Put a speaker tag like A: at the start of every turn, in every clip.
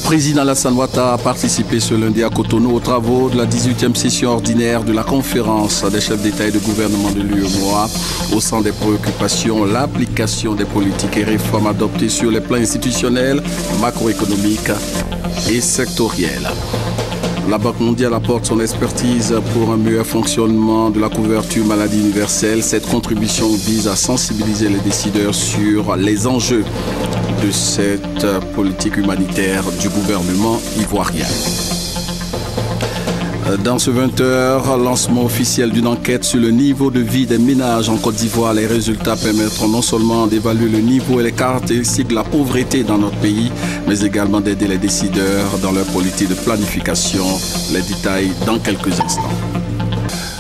A: président Alassane Ouattara a participé ce lundi à Cotonou aux travaux de la 18e session ordinaire de la conférence des chefs d'État et de gouvernement de l'UEMOA. Au centre des préoccupations, l'application des politiques et réformes adoptées sur les plans institutionnels, macroéconomiques et sectoriels. La Banque mondiale apporte son expertise pour un meilleur fonctionnement de la couverture maladie universelle. Cette contribution vise à sensibiliser les décideurs sur les enjeux de cette politique humanitaire du gouvernement ivoirien. Dans ce 20h, lancement officiel d'une enquête sur le niveau de vie des ménages en Côte d'Ivoire. Les résultats permettront non seulement d'évaluer le niveau et les caractéristiques de la pauvreté dans notre pays, mais également d'aider les décideurs dans leur politique de planification. Les détails dans quelques instants.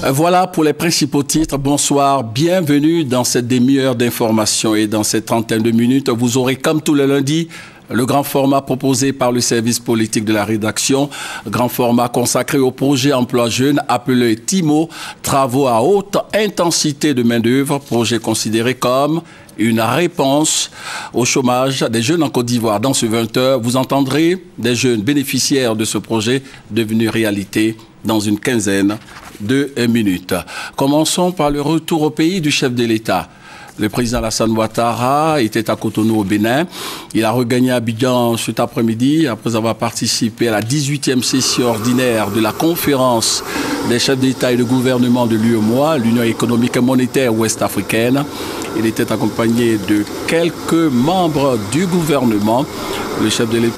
A: Voilà pour les principaux titres. Bonsoir, bienvenue dans cette demi-heure d'information et dans cette trentaine de minutes. Vous aurez, comme tous les lundis, le grand format proposé par le service politique de la rédaction, grand format consacré au projet emploi jeune appelé TIMO, travaux à haute intensité de main-d'œuvre, projet considéré comme une réponse au chômage des jeunes en Côte d'Ivoire. Dans ce 20h, vous entendrez des jeunes bénéficiaires de ce projet devenu réalité dans une quinzaine de minutes. Commençons par le retour au pays du chef de l'État. Le président Alassane Ouattara était à Cotonou au Bénin. Il a regagné Abidjan cet après-midi après avoir participé à la 18e session ordinaire de la conférence des chefs d'État et de gouvernement de l'UEMOA, l'Union économique et monétaire ouest-africaine. Il était accompagné de quelques membres du gouvernement. Le chef de l'État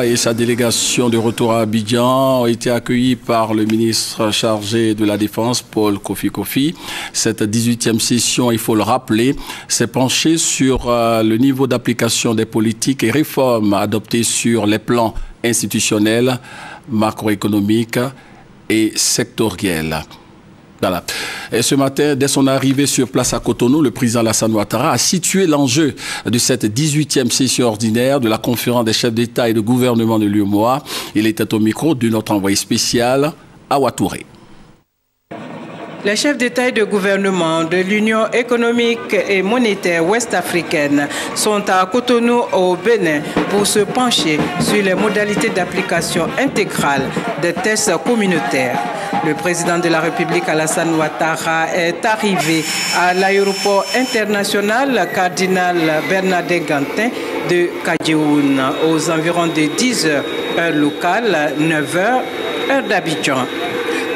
A: et sa délégation de retour à Abidjan ont été accueillis par le ministre chargé de la Défense, Paul Kofi. Cette 18e session, il faut le rappeler, s'est penchée sur le niveau d'application des politiques et réformes adoptées sur les plans institutionnels, macroéconomiques et sectoriels. Voilà. Et ce matin, dès son arrivée sur place à Cotonou, le président Alassane Ouattara a situé l'enjeu de cette 18e session ordinaire de la conférence des chefs d'État et de gouvernement de l'UEMOA. Il était au micro de notre envoyé spécial, Awa Touré.
B: Les chefs d'État et de gouvernement de l'Union économique et monétaire ouest-africaine sont à Cotonou au Bénin pour se pencher sur les modalités d'application intégrale des tests communautaires. Le président de la République, Alassane Ouattara, est arrivé à l'aéroport international Cardinal Bernardin Gantin de Kadioun aux environs de 10h, heure locale, 9h, heure d'Abidjan.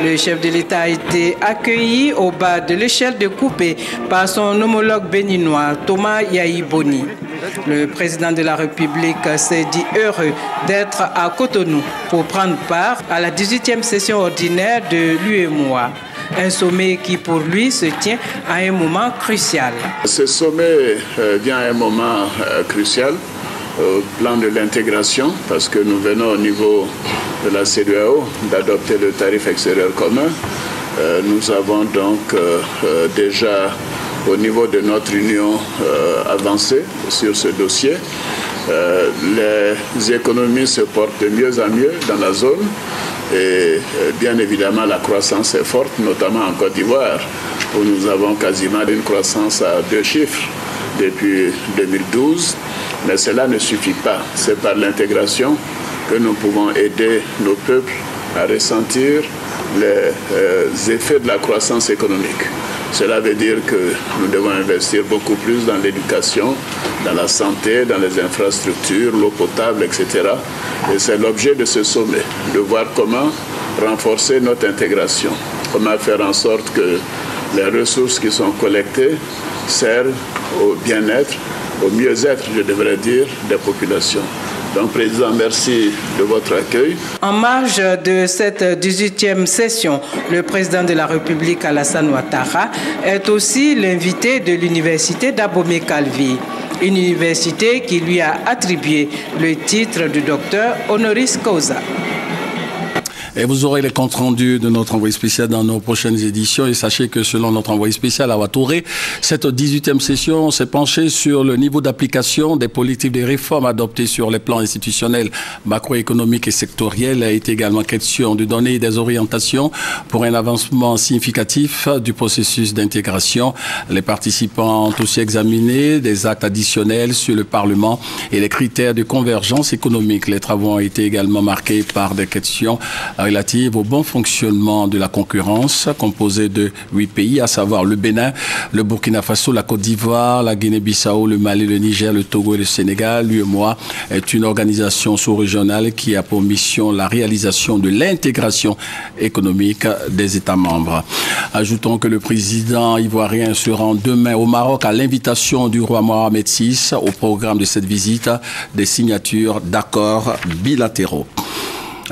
B: Le chef de l'État a été accueilli au bas de l'échelle de coupé par son homologue béninois, Thomas Yahi-Boni. Le président de la République s'est dit heureux d'être à Cotonou pour prendre part à la 18e session ordinaire de l'UEMOA. Un sommet qui pour lui se tient à un moment crucial.
C: Ce sommet vient à un moment crucial au plan de l'intégration parce que nous venons au niveau de la CEDEAO d'adopter le tarif extérieur commun. Nous avons donc déjà au niveau de notre union avancé sur ce dossier. Les économies se portent de mieux en mieux dans la zone et bien évidemment la croissance est forte, notamment en Côte d'Ivoire où nous avons quasiment une croissance à 2 chiffres depuis 2012. Mais cela ne suffit pas. C'est par l'intégration que nous pouvons aider nos peuples à ressentir les effets de la croissance économique. Cela veut dire que nous devons investir beaucoup plus dans l'éducation, dans la santé, dans les infrastructures, l'eau potable, etc. Et c'est l'objet de ce sommet, de voir comment renforcer notre intégration, comment faire en sorte que les ressources qui sont collectées servent au bien-être, au mieux-être, je devrais dire, des populations. Donc, Président, merci de votre accueil.
B: En marge de cette 18e session, le président de la République, Alassane Ouattara, est aussi l'invité de l'université d'Abomey-Calvi, une université qui lui a attribué le titre de docteur honoris causa.
A: Et vous aurez les comptes rendus de notre envoyé spécial dans nos prochaines éditions. Et sachez que selon notre envoyé spécial à Ouattouré, cette 18e session s'est penchée sur le niveau d'application des politiques des réformes adoptées sur les plans institutionnels, macroéconomiques et sectoriels. Il a été également question de donner des orientations pour un avancement significatif du processus d'intégration. Les participants ont aussi examiné des actes additionnels sur le Parlement et les critères de convergence économique. Les travaux ont été également marqués par des questions relatives au bon fonctionnement de la concurrence, composée de 8 pays, à savoir le Bénin, le Burkina Faso, la Côte d'Ivoire, la Guinée-Bissau, le Mali, le Niger, le Togo et le Sénégal. L'UEMOA est une organisation sous-régionale qui a pour mission la réalisation de l'intégration économique des États membres. Ajoutons que le président ivoirien se rend demain au Maroc à l'invitation du roi Mohamed VI. Au programme de cette visite, des signatures d'accords bilatéraux.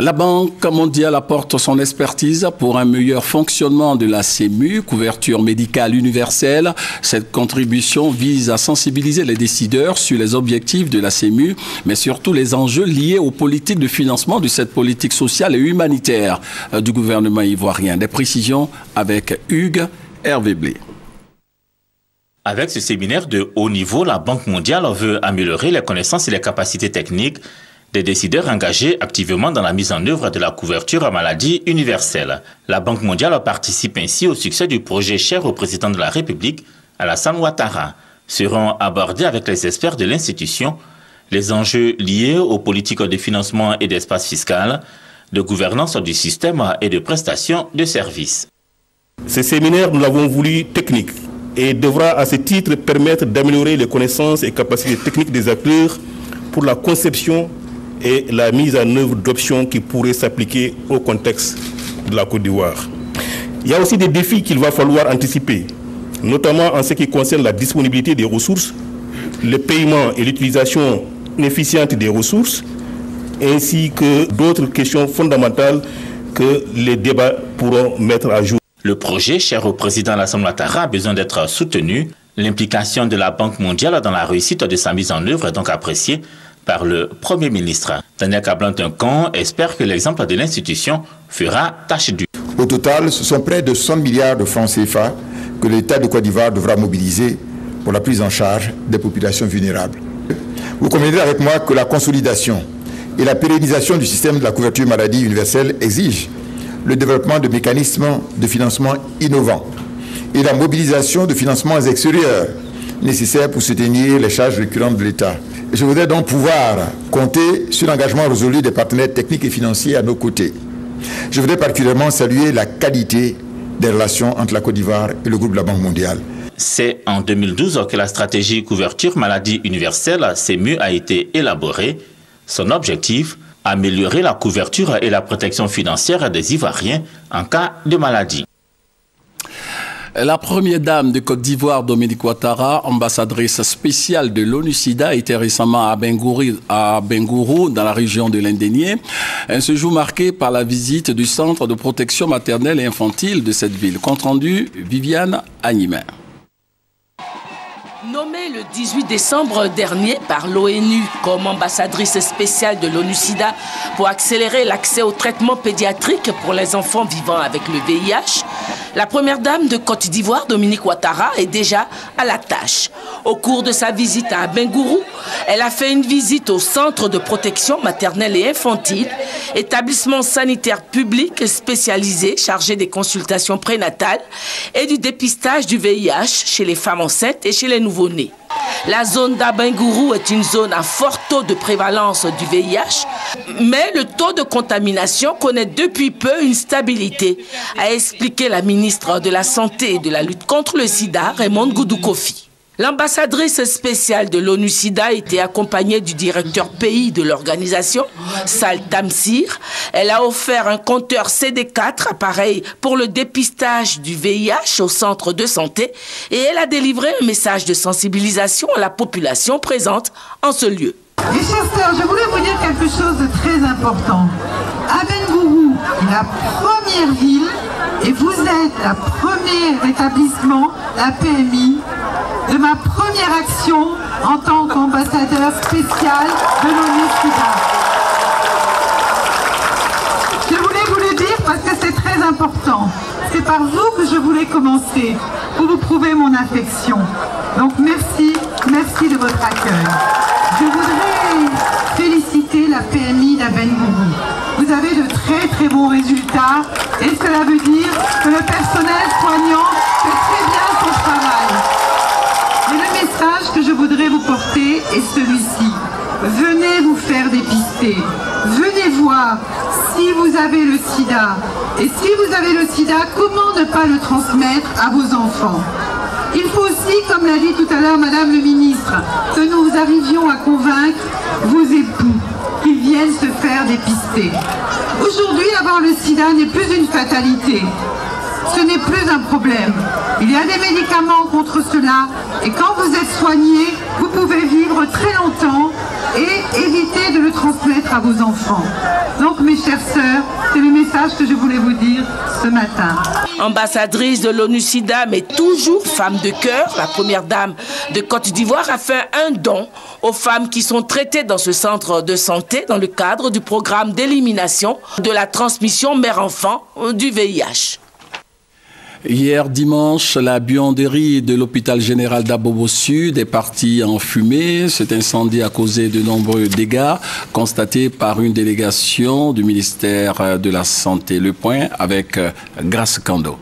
A: La Banque mondiale apporte son expertise pour un meilleur fonctionnement de la CEMU, couverture médicale universelle. Cette contribution vise à sensibiliser les décideurs sur les objectifs de la CEMU, mais surtout les enjeux liés aux politiques de financement de cette politique sociale et humanitaire du gouvernement ivoirien. Des précisions avec Hugues Hervé-Blé.
D: Avec ce séminaire de haut niveau, la Banque mondiale veut améliorer les connaissances et les capacités techniques des décideurs engagés activement dans la mise en œuvre de la couverture maladie universelle. La Banque mondiale participe ainsi au succès du projet cher au président de la République, Alassane Ouattara. Seront abordés avec les experts de l'institution les enjeux liés aux politiques de financement et d'espace fiscal, de gouvernance du système et de prestations de services.
E: Ce séminaire, nous l'avons voulu technique et devra à ce titre permettre d'améliorer les connaissances et capacités techniques des acteurs pour la conception et la mise en œuvre d'options qui pourraient s'appliquer au contexte de la Côte d'Ivoire. Il y a aussi des défis qu'il va falloir anticiper, notamment en ce qui concerne la disponibilité des ressources, le paiement et l'utilisation efficiente des ressources, ainsi que d'autres questions fondamentales que les débats pourront mettre à jour.
D: Le projet cher au président Alassane Ouattara a besoin d'être soutenu. L'implication de la Banque mondiale dans la réussite de sa mise en œuvre est donc appréciée par le Premier ministre. Daniel Kablan-Tunkan espère que l'exemple de l'institution fera tâche d'huile.
F: Au total, ce sont près de 100 milliards de francs CFA que l'État de Côte d'Ivoire devra mobiliser pour la prise en charge des populations vulnérables. Vous conviendrez avec moi que la consolidation et la pérennisation du système de la couverture maladie universelle exigent le développement de mécanismes de financement innovants et la mobilisation de financements extérieurs nécessaires pour soutenir les charges récurrentes de l'État. Je voudrais donc pouvoir compter sur l'engagement résolu des partenaires techniques et financiers à nos côtés. Je voudrais particulièrement saluer la qualité des relations entre la Côte d'Ivoire et le groupe de la Banque mondiale.
D: C'est en 2012 que la stratégie couverture maladie universelle CEMU a été élaborée. Son objectif, améliorer la couverture et la protection financière des Ivoiriens en cas de maladie.
A: La première dame de Côte d'Ivoire, Dominique Ouattara, ambassadrice spéciale de l'ONU-SIDA, était récemment à Bengourou, dans la région de l'Indénié. Un séjour marqué par la visite du centre de protection maternelle et infantile de cette ville. Compte rendu, Viviane Agnimer.
G: Nommée le 18 décembre dernier par l'ONU comme ambassadrice spéciale de l'ONU-SIDA pour accélérer l'accès au traitement pédiatrique pour les enfants vivant avec le VIH, la première dame de Côte d'Ivoire, Dominique Ouattara, est déjà à la tâche. Au cours de sa visite à Bengourou, elle a fait une visite au centre de protection maternelle et infantile, établissement sanitaire public spécialisé chargé des consultations prénatales et du dépistage du VIH chez les femmes enceintes et chez les nouveau-nés. La zone d'Abengourou est une zone à fort taux de prévalence du VIH, mais le taux de contamination connaît depuis peu une stabilité, a expliqué la ministre de la Santé et de la lutte contre le sida, Raymond Goudou-Kofi. L'ambassadrice spéciale de l'ONU-SIDA était accompagnée du directeur pays de l'organisation, Sal Tamsir. Elle a offert un compteur CD4, appareil pour le dépistage du VIH au centre de santé, et elle a délivré un message de sensibilisation à la population présente en ce lieu.
H: Mes chers sœurs, je voulais vous dire quelque chose de très important. Abengourou est la première ville et vous êtes la première établissement, la PMI, de ma première action en tant qu'ambassadeur spécial de l'ONU-SIDA. Je voulais vous le dire important. C'est par vous que je voulais commencer, pour vous prouver mon affection. Donc merci, merci de votre accueil. Je voudrais féliciter la PMI d'Aben Gourou. Vous avez de très bons résultats et cela veut dire que le personnel soignant fait très bien son travail. Et le message que je voudrais vous porter est celui-ci. Venez vous faire dépister. Venez voir si vous avez le sida. Et si vous avez le sida, comment ne pas le transmettre à vos enfants? Il faut aussi, comme l'a dit tout à l'heure Madame le ministre, que nous arrivions à convaincre vos époux qu'ils viennent se faire dépister. Aujourd'hui, avoir le sida n'est plus une fatalité. Ce n'est plus un problème. Il y a des médicaments contre cela et quand vous êtes soigné, vous pouvez vivre très longtemps et éviter de le transmettre à vos enfants. Donc mes chères sœurs, c'est le message que je voulais vous dire ce matin.
G: Ambassadrice de l'ONU-SIDA, mais toujours femme de cœur, la première dame de Côte d'Ivoire a fait un don aux femmes qui sont traitées dans ce centre de santé dans le cadre du programme d'élimination de la transmission mère-enfant du VIH.
A: Hier dimanche, la buanderie de l'hôpital général d'Abobo Sud est partie en fumée. Cet incendie a causé de nombreux dégâts constatés par une délégation du ministère de la Santé. Le point avec Grace Kando.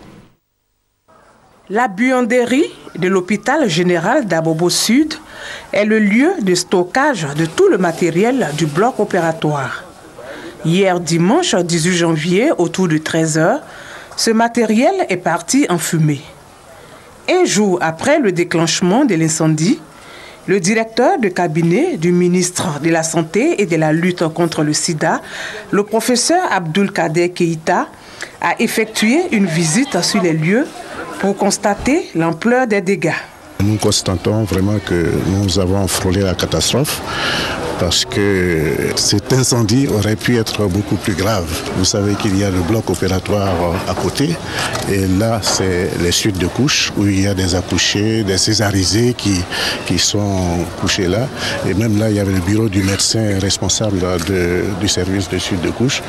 B: La buanderie de l'hôpital général d'Abobo Sud est le lieu de stockage de tout le matériel du bloc opératoire. Hier dimanche 18 janvier, autour de 13 h, ce matériel est parti en fumée. Un jour après le déclenchement de l'incendie, le directeur de cabinet du ministre de la Santé et de la lutte contre le sida, le professeur Abdoulkader Keïta, a effectué une visite sur les lieux pour constater l'ampleur des dégâts.
I: Nous constatons vraiment que nous avons frôlé la catastrophe parce que cet incendie aurait pu être beaucoup plus grave. Vous savez qu'il y a le bloc opératoire à côté et là c'est les suites de couches où il y a des accouchés, des césarisés qui sont couchés là et même là il y avait le bureau du médecin responsable du service de suite de couches.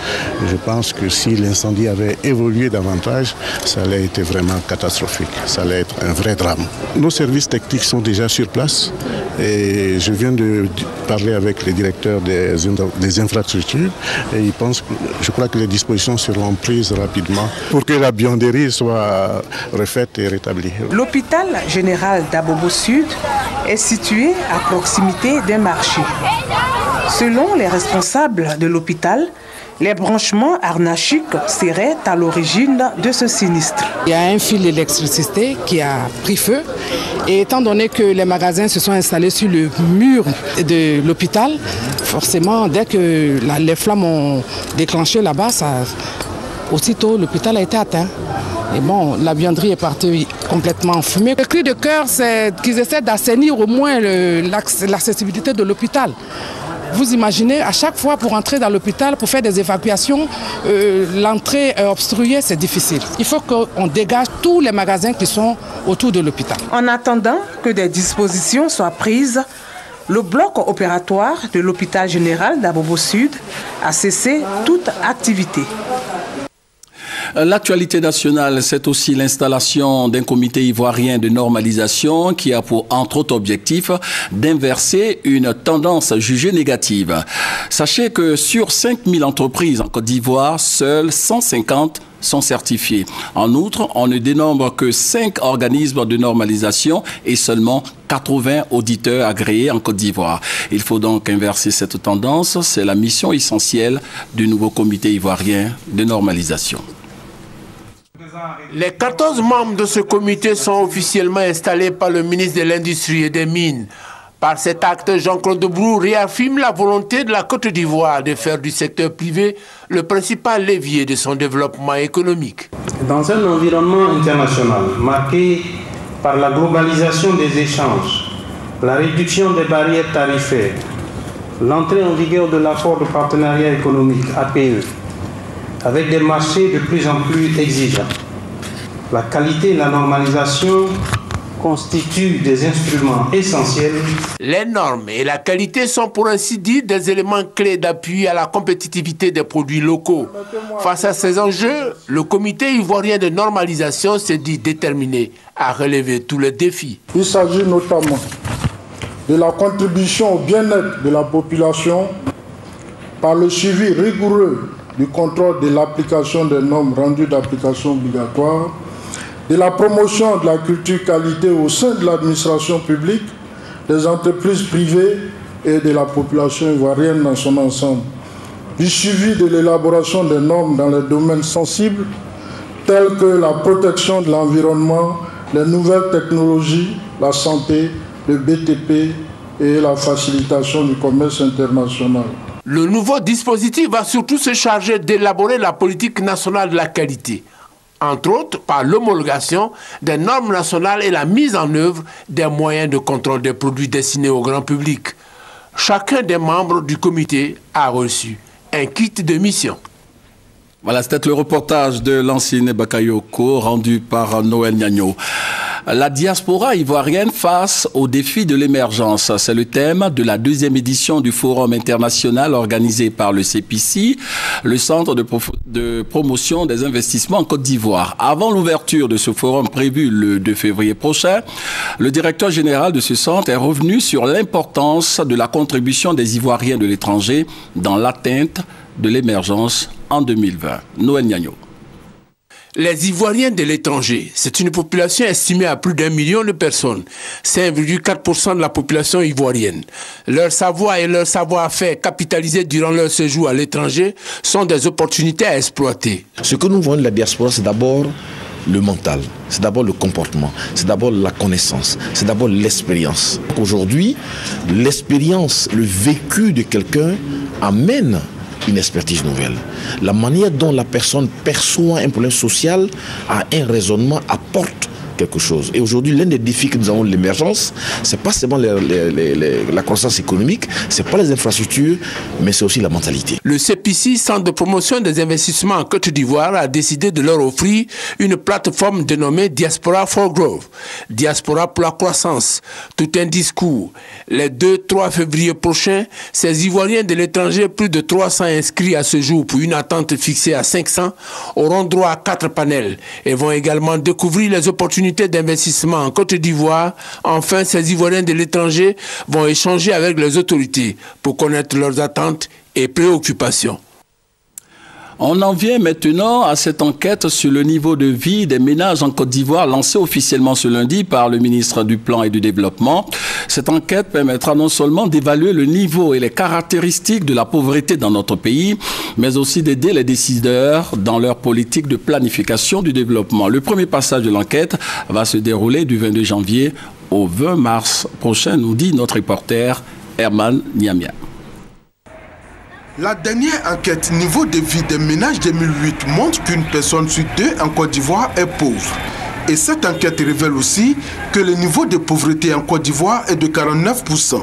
I: Je pense que si l'incendie avait évolué davantage, ça allait être vraiment catastrophique, ça allait être un vrai drame. Nos services techniques sont déjà sur place et je viens de parler avec les directeurs des infrastructures et je crois que les dispositions seront prises rapidement pour que la buanderie soit refaite et rétablie.
B: L'hôpital général d'Abobo Sud est situé à proximité d'un marché. Selon les responsables de l'hôpital, les branchements harnachiques seraient à l'origine de ce sinistre.
J: Il y a un fil d'électricité qui a pris feu et étant donné que les magasins se sont installés sur le mur de l'hôpital, forcément dès que les flammes ont déclenché là-bas, aussitôt l'hôpital a été atteint. Et bon, la buanderie est partie complètement en fumée. Le cri de cœur, c'est qu'ils essaient d'assainir au moins l'accessibilité de l'hôpital. Vous imaginez, à chaque fois pour entrer dans l'hôpital, pour faire des évacuations, l'entrée obstruée, c'est difficile. Il faut qu'on dégage tous les magasins qui sont autour de l'hôpital.
B: En attendant que des dispositions soient prises, le bloc opératoire de l'hôpital général d'Abobo Sud a cessé toute activité.
A: L'actualité nationale, c'est aussi l'installation d'un comité ivoirien de normalisation qui a pour entre autres objectif d'inverser une tendance jugée négative. Sachez que sur 5000 entreprises en Côte d'Ivoire, seules 150 sont certifiées. En outre, on ne dénombre que 5 organismes de normalisation et seulement 80 auditeurs agréés en Côte d'Ivoire. Il faut donc inverser cette tendance. C'est la mission essentielle du nouveau comité ivoirien de normalisation.
K: Les 14 membres de ce comité sont officiellement installés par le ministre de l'Industrie et des Mines. Par cet acte, Jean-Claude Brou réaffirme la volonté de la Côte d'Ivoire de faire du secteur privé le principal levier de son développement économique.
L: Dans un environnement international marqué par la globalisation des échanges, la réduction des barrières tarifaires, l'entrée en vigueur de l'accord de partenariat économique APE, avec des marchés de plus en plus exigeants, la qualité et la normalisation constituent des instruments essentiels.
K: Les normes et la qualité sont pour ainsi dire des éléments clés d'appui à la compétitivité des produits locaux. Face à ces enjeux, le comité ivoirien de normalisation s'est dit déterminé à relever tous les défis.
M: Il s'agit notamment de la contribution au bien-être de la population par le suivi rigoureux du contrôle de l'application des normes rendues d'application obligatoire, de la promotion de la culture qualité au sein de l'administration publique, des entreprises privées et de la population ivoirienne dans son ensemble, du suivi de l'élaboration des normes dans les domaines sensibles tels que la protection de l'environnement, les nouvelles technologies, la santé, le BTP et la facilitation du commerce international.
K: Le nouveau dispositif va surtout se charger d'élaborer la politique nationale de la qualité, entre autres par l'homologation des normes nationales et la mise en œuvre des moyens de contrôle des produits destinés au grand public. Chacun des membres du comité a reçu un kit de mission.
A: Voilà, c'était le reportage de l'ancien Bakayoko rendu par Noël Niagno. La diaspora ivoirienne face aux défis de l'émergence. C'est le thème de la deuxième édition du Forum international organisé par le CPC, le Centre de promotion des investissements en Côte d'Ivoire. Avant l'ouverture de ce forum prévu le 2 février prochain, le directeur général de ce centre est revenu sur l'importance de la contribution des Ivoiriens de l'étranger dans l'atteinte de l'émergence en 2020. Noël Niagno.
K: Les Ivoiriens de l'étranger, c'est une population estimée à plus d'1 million de personnes, 5,4% de la population ivoirienne. Leur savoir et leur savoir-faire capitalisés durant leur séjour à l'étranger sont des opportunités à exploiter.
N: Ce que nous voyons de la diaspora, c'est d'abord le mental, c'est d'abord le comportement, c'est d'abord la connaissance, c'est d'abord l'expérience. Aujourd'hui, l'expérience, le vécu de quelqu'un amène une expertise nouvelle. La manière dont la personne perçoit un problème social a un raisonnement, apporte quelque chose. Et aujourd'hui, l'un des défis que nous avons de l'émergence, c'est pas seulement la croissance économique, c'est pas les infrastructures, mais c'est aussi la mentalité.
K: Le CPC, Centre de promotion des investissements en Côte d'Ivoire, a décidé de leur offrir une plateforme dénommée Diaspora for Growth, Diaspora pour la croissance. Tout un discours. Les 2-3 février prochains, ces Ivoiriens de l'étranger, plus de 300 inscrits à ce jour pour une attente fixée à 500, auront droit à 4 panels et vont également découvrir les opportunités d'investissement en Côte d'Ivoire. Enfin, ces Ivoiriens de l'étranger vont échanger avec les autorités pour connaître leurs attentes et préoccupations.
A: On en vient maintenant à cette enquête sur le niveau de vie des ménages en Côte d'Ivoire lancée officiellement ce lundi par le ministre du Plan et du Développement. Cette enquête permettra non seulement d'évaluer le niveau et les caractéristiques de la pauvreté dans notre pays, mais aussi d'aider les décideurs dans leur politique de planification du développement. Le premier passage de l'enquête va se dérouler du 22 janvier au 20 mars prochain, nous dit notre reporter Herman Niamia.
O: La dernière enquête niveau de vie des ménages 2008 montre qu'une personne sur 2 en Côte d'Ivoire est pauvre. Et cette enquête révèle aussi que le niveau de pauvreté en Côte d'Ivoire est de 49%.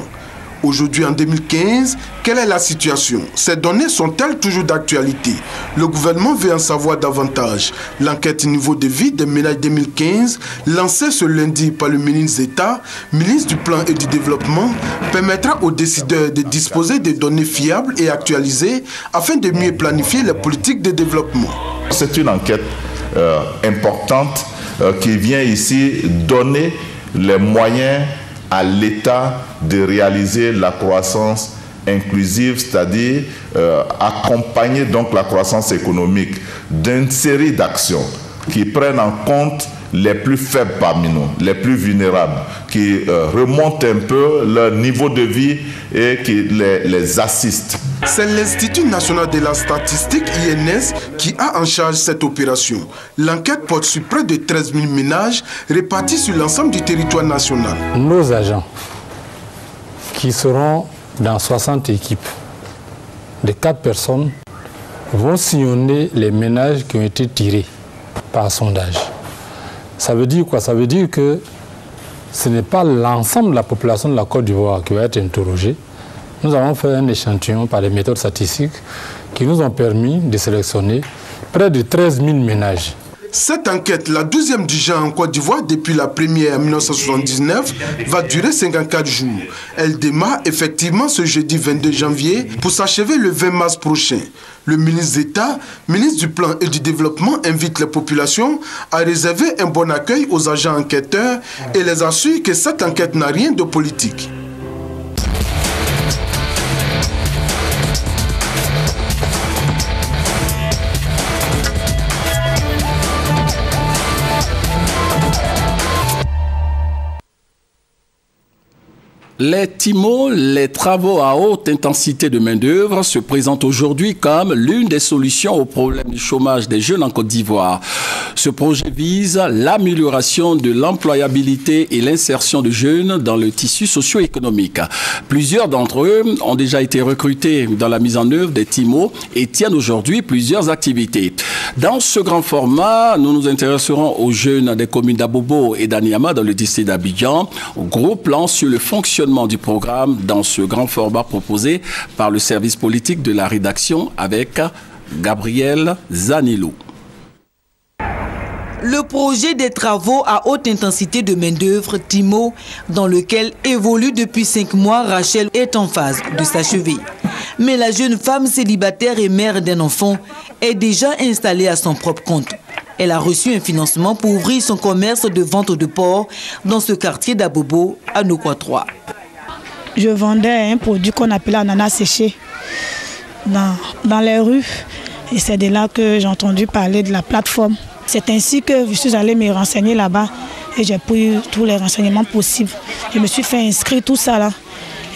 O: Aujourd'hui, en 2015, quelle est la situation? Ces données sont-elles toujours d'actualité? Le gouvernement veut en savoir davantage. L'enquête niveau de vie des ménages 2015, lancée ce lundi par le ministre d'État, ministre du Plan et du Développement, permettra aux décideurs de disposer de données fiables et actualisées afin de mieux planifier les politiques de développement.
P: C'est une enquête importante qui vient ici donner les moyens à l'État de réaliser la croissance inclusive, c'est-à-dire accompagner donc la croissance économique d'une série d'actions qui prennent en compte les plus faibles parmi nous, les plus vulnérables, qui remontent un peu leur niveau de vie et qui les assistent.
O: C'est l'Institut national de la statistique, INS, qui a en charge cette opération. L'enquête porte sur près de 13 000 ménages répartis sur l'ensemble du territoire national.
Q: Nos agents, qui seront dans 60 équipes de 4 personnes, vont sillonner les ménages qui ont été tirés par sondage. Ça veut dire quoi? Ça veut dire que ce n'est pas l'ensemble de la population de la Côte d'Ivoire qui va être interrogée. Nous avons fait un échantillon par des méthodes statistiques qui nous ont permis de sélectionner près de 13 000 ménages.
O: Cette enquête, la 12e du genre en Côte d'Ivoire depuis la première en 1979, va durer 54 jours. Elle démarre effectivement ce jeudi 22 janvier pour s'achever le 20 mars prochain. Le ministre d'État, ministre du Plan et du Développement, invite les populations à réserver un bon accueil aux agents enquêteurs et les assure que cette enquête n'a rien de politique.
A: Les TIMO, les travaux à haute intensité de main-d'œuvre, se présentent aujourd'hui comme l'une des solutions au problème du chômage des jeunes en Côte d'Ivoire. Ce projet vise l'amélioration de l'employabilité et l'insertion de jeunes dans le tissu socio-économique. Plusieurs d'entre eux ont déjà été recrutés dans la mise en œuvre des TIMO et tiennent aujourd'hui plusieurs activités. Dans ce grand format, nous nous intéresserons aux jeunes des communes d'Abobo et d'Aniama dans le district d'Abidjan. Gros plan sur le fonctionnement du programme dans ce grand format proposé par le service politique de la rédaction avec Gabriel Zanilou.
R: Le projet des travaux à haute intensité de main-d'œuvre TIMO, dans lequel évolue depuis 5 mois Rachel, est en phase de s'achever. Mais la jeune femme célibataire et mère d'un enfant est déjà installée à son propre compte. Elle a reçu un financement pour ouvrir son commerce de vente de porc dans ce quartier d'Abobo, à Nokwa 3.
S: Je vendais un produit qu'on appelait ananas séché dans les rues. Et c'est de là que j'ai entendu parler de la plateforme. C'est ainsi que je suis allée me renseigner là-bas et j'ai pris tous les renseignements possibles. Je me suis fait inscrire tout ça là.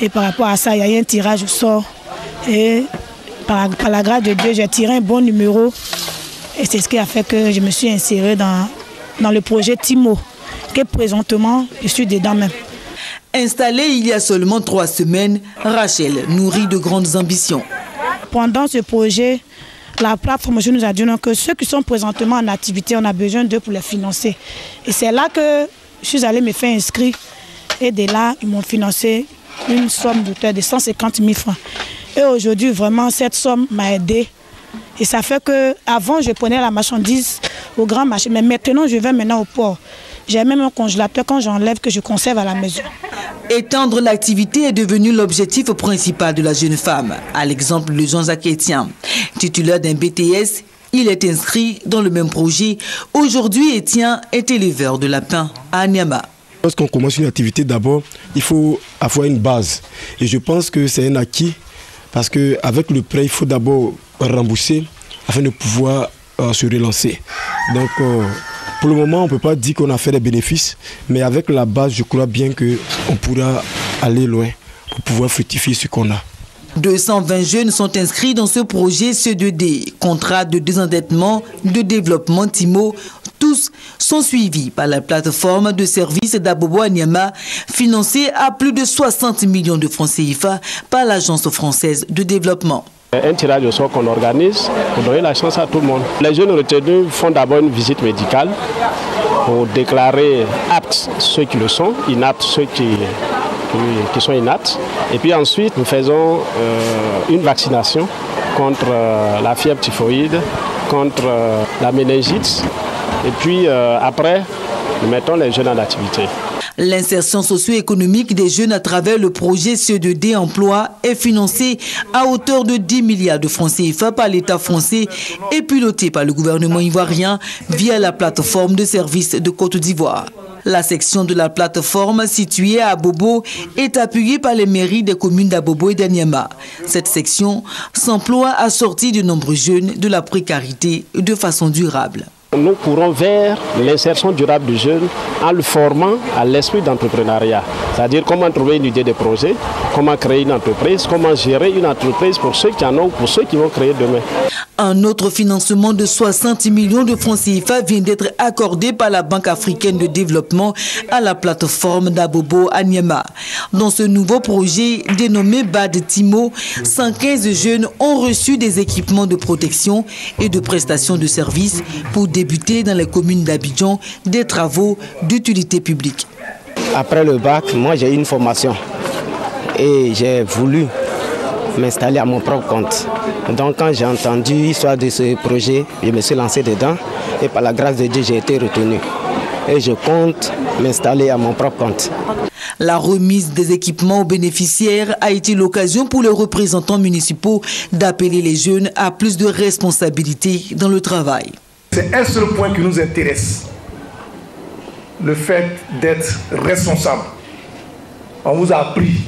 S: Et par rapport à ça, il y a eu un tirage au sort. Et par la grâce de Dieu, j'ai tiré un bon numéro. Et c'est ce qui a fait que je me suis insérée dans le projet TIMO, que présentement, je suis dedans même.
R: Installée il y a seulement 3 semaines, Rachel nourrit de grandes ambitions.
S: Pendant ce projet, la plateforme nous a dit que ceux qui sont présentement en activité, on a besoin d'eux pour les financer. Et c'est là que je suis allée me faire inscrire. Et de là, ils m'ont financé une somme de 150 000 francs. Et aujourd'hui, vraiment, cette somme m'a aidée. Et ça fait qu'avant, je prenais la marchandise au grand marché. Mais maintenant, je vais au port. J'ai même un congélateur quand j'enlève que je conserve à la maison.
R: Étendre l'activité est devenu l'objectif principal de la jeune femme. À l'exemple de Jean-Jacques Etienne, titulaire d'un BTS, il est inscrit dans le même projet. Aujourd'hui, Etienne est éleveur de lapins à Anyama.
T: Lorsqu'on commence une activité, d'abord, il faut avoir une base. Et je pense que c'est un acquis parce qu'avec le prêt, il faut d'abord rembourser afin de pouvoir se relancer. Donc, pour le moment, on ne peut pas dire qu'on a fait des bénéfices, mais avec la base, je crois bien qu'on pourra aller loin pour pouvoir fructifier ce qu'on a.
R: 220 jeunes sont inscrits dans ce projet C2D, contrat de désendettement, de développement TIMO. Tous sont suivis par la plateforme de services d'Abobo Anyama, financée à plus de 60 millions de francs CFA par l'Agence française de développement.
U: Un tirage au sort qu'on organise pour donner la chance à tout le monde. Les jeunes retenus font d'abord une visite médicale pour déclarer aptes ceux qui le sont, inaptes ceux qui sont inaptes. Et puis ensuite, nous faisons une vaccination contre la fièvre typhoïde, contre la méningite. Et puis après, nous mettons les jeunes en activité.
R: L'insertion socio-économique des jeunes à travers le projet CE2D Emploi est financé à hauteur de 10 milliards de francs CFA par l'État français et piloté par le gouvernement ivoirien via la plateforme de services de Côte d'Ivoire. La section de la plateforme située à Abobo est appuyée par les mairies des communes d'Abobo et d'Anyama. Cette section s'emploie à sortir de nombreux jeunes de la précarité de façon durable.
U: Nous courons vers l'insertion durable du jeune en le formant à l'esprit d'entrepreneuriat. C'est-à-dire comment trouver une idée de projet, comment créer une entreprise, comment gérer une entreprise pour ceux qui en ont ou pour ceux qui vont créer demain.
R: Un autre financement de 60 millions de francs CFA vient d'être accordé par la Banque africaine de développement à la plateforme d'Abobo Anyama. Dans ce nouveau projet dénommé BAD TIMO, 115 jeunes ont reçu des équipements de protection et de prestations de services pour débuter dans les communes d'Abidjan des travaux d'utilité publique.
V: Après le bac, moi j'ai eu une formation et j'ai voulu
C: m'installer à mon propre compte. Donc quand j'ai entendu l'histoire de ce projet, je me suis lancé dedans et par la grâce de Dieu, j'ai été retenu. Et je compte m'installer à mon propre compte.
R: La remise des équipements aux bénéficiaires a été l'occasion pour les représentants municipaux d'appeler les jeunes à plus de responsabilités dans le travail.
V: C'est un seul point qui nous intéresse, le fait d'être responsable. On vous a appris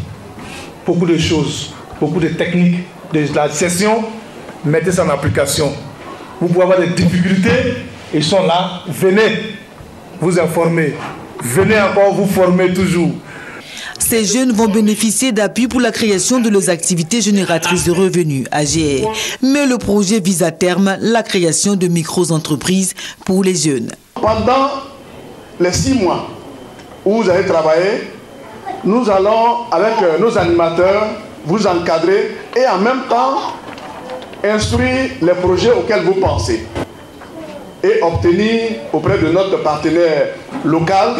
V: beaucoup de choses, beaucoup de techniques de la gestion, mettez ça en application. Vous pouvez avoir des difficultés, ils sont là, venez vous informer, venez encore vous former toujours.
R: Ces jeunes vont bénéficier d'appui pour la création de leurs activités génératrices de revenus, AGR. Mais le projet vise à terme la création de micro-entreprises pour les jeunes.
V: Pendant les 6 mois où vous allez travailler, nous allons, avec nos animateurs, vous encadrer et en même temps instruire les projets auxquels vous pensez et obtenir auprès de notre partenaire local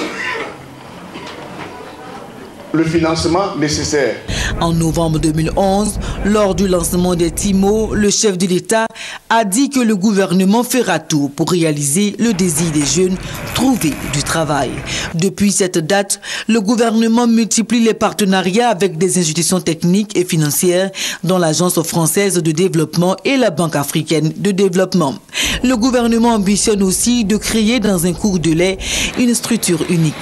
V: le financement nécessaire.
R: En novembre 2011, lors du lancement des TIMO, le chef de l'État a dit que le gouvernement fera tout pour réaliser le désir des jeunes, trouver du travail. Depuis cette date, le gouvernement multiplie les partenariats avec des institutions techniques et financières, dont l'Agence française de développement et la Banque africaine de développement. Le gouvernement ambitionne aussi de créer dans un cours de lait une structure unique.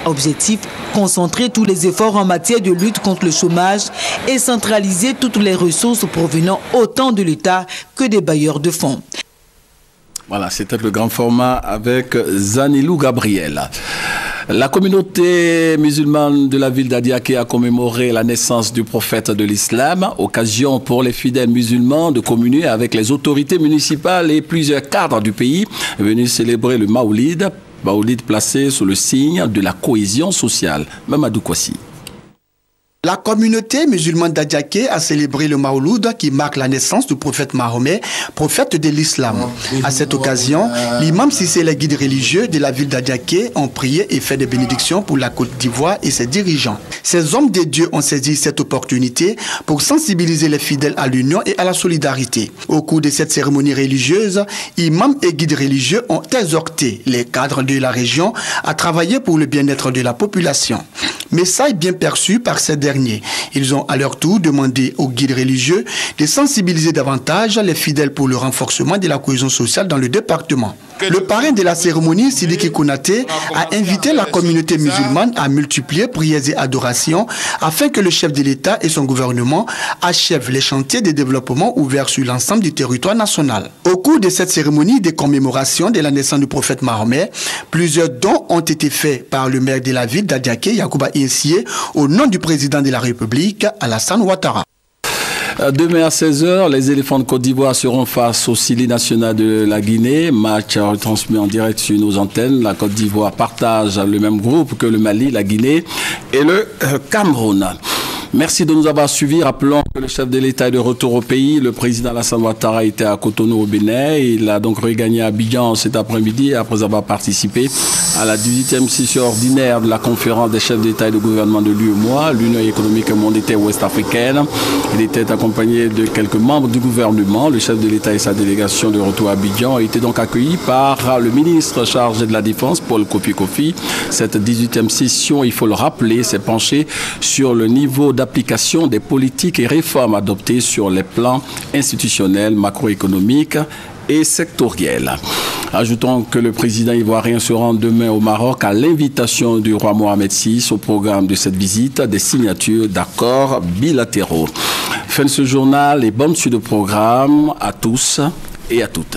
R: Objectif, concentrer tous les efforts en matière de lutte contre le chômage et centraliser toutes les ressources provenant autant de l'État que des bailleurs de fonds.
A: Voilà, c'était le grand format avec Zanilou Gabriel. La communauté musulmane de la ville d'Adiaké a commémoré la naissance du prophète de l'islam, occasion pour les fidèles musulmans de communier avec les autorités municipales et plusieurs cadres du pays venus célébrer le Maoulid placé sous le signe de la cohésion sociale. Mamadou Kwasi.
W: La communauté musulmane d'Adiaké a célébré le Maouloud qui marque la naissance du prophète Mahomet, prophète de l'islam. À cette occasion, l'imam Sissé et les guides religieux de la ville d'Adiaké ont prié et fait des bénédictions pour la Côte d'Ivoire et ses dirigeants. Ces hommes de Dieu ont saisi cette opportunité pour sensibiliser les fidèles à l'union et à la solidarité. Au cours de cette cérémonie religieuse, imams et guides religieux ont exhorté les cadres de la région à travailler pour le bien-être de la population. Message bien perçu par ces derniers. Ils ont à leur tour demandé aux guides religieux de sensibiliser davantage les fidèles pour le renforcement de la cohésion sociale dans le département. Le parrain de la cérémonie, Sidiki Konaté, a invité la communauté musulmane à multiplier prières et adorations afin que le chef de l'État et son gouvernement achèvent les chantiers de développement ouverts sur l'ensemble du territoire national. Au cours de cette cérémonie de commémoration de la naissance du prophète Mahomet, plusieurs dons ont été faits par le maire de la ville d'Adiaké, Yacouba Insié, au nom du président de la République, Alassane Ouattara.
A: Demain à 16h, les éléphants de Côte d'Ivoire seront face au Sili national de la Guinée. Match retransmis en direct sur nos antennes. La Côte d'Ivoire partage le même groupe que le Mali, la Guinée et le Cameroun. Merci de nous avoir suivis. Rappelons que le chef de l'État est de retour au pays. Le président Alassane Ouattara était à Cotonou au Bénin. Il a donc regagné Abidjan cet après-midi après avoir participé à la 18e session ordinaire de la conférence des chefs d'État et de gouvernement de l'UEMOA, l'Union économique et monétaire ouest-africaine. Il était accompagné de quelques membres du gouvernement. Le chef de l'État et sa délégation de retour à Abidjan ont été donc accueillis par le ministre chargé de la Défense, Paul Kofi Kofi. Cette 18e session, il faut le rappeler, s'est penchée sur le niveau d'application des politiques et réformes adoptées sur les plans institutionnels, macroéconomiques et sectoriels. Ajoutons que le président ivoirien se rend demain au Maroc à l'invitation du roi Mohamed VI. Au programme de cette visite, des signatures d'accords bilatéraux. Fin de ce journal et bonne suite de programme à tous et à toutes.